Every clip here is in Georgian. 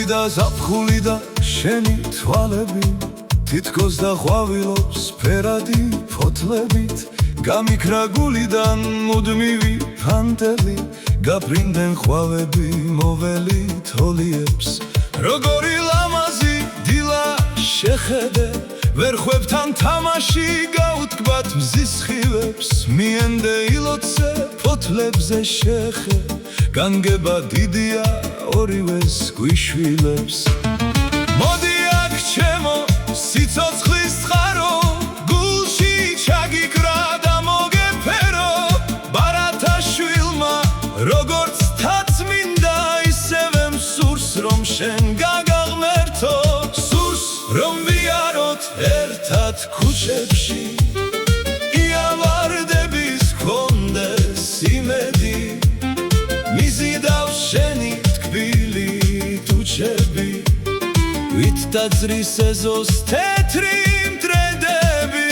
და ზაფხული და შენი თვალები თითქოს დაყვავილობს ფერადი ფოთლებით გამიქრა გულიდან მუდმივი ფანტელი გაფრინდნენ ხვავები მოველი თოლიებს როგორი ლამაზი დილა შეხედე ვერ ხვებთან თამაში გაუთქმათ მზის ხივებს მიენდე ილოცე ფოთლებზე შეხე განგება დიდია ორივეს გვიშვილებს მოდი აქ ჩემო სიცოცხლის წყარო გულში ჩაგიკრა და მოგეფერო ბარათაშვილმა როგორც თაცმინდა ისევე მსურს რომ შენ გაგაღმერთო სურს რომ ვიაროთ ერთად ქუჩებში იავარდების გქონდეს იმედი მიზიდავ შენი თკბილი თუჩები ვით დაძრის ეზოს თეთრი მტრედები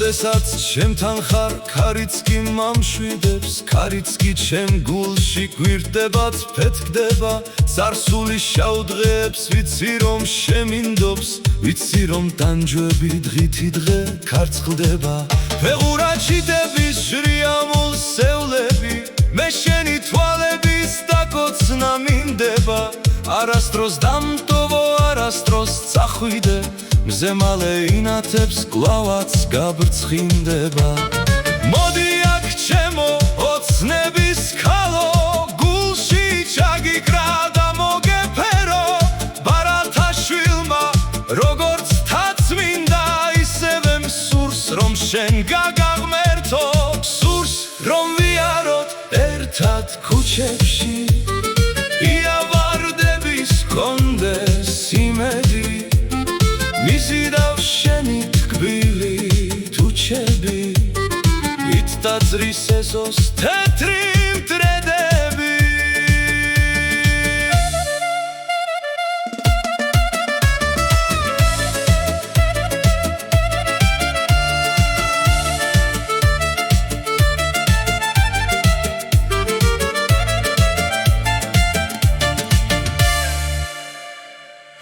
როდესაც ჩემთან ხარ ქარიც კი მომშვიდებს ქარიც კი ჩემ გულში გვირდებაც ფეთქდება წარსული შავ დღეებს ვიცი რომ შემინდობს ვიცი რომ ტანჯვები დღითი დღე ქარწყლდება ფეხურა ჩიტების შრიამულ სევლები მე შენი თვალების დაკოცნა მინდება არასდროს დამტოვო არასდროს წახვიდე მზე მალე ინათებს კლავაც გაბრცხინდება მოდი აქ ჩემო ოცნების ქალო გულში ჩაგიკრა და მოგეფერო ბარათაშვილმა როგორც თაცმინდა ისევე მსურს რომ შენ გაგაღმერთო სურს რომ ვიაროთ ერთად ქუჩებში იავარდების გქონდეს იმედი მიზიდავ შენი თკბილი თუჩები ვით დაძრის ეზოს თეთრი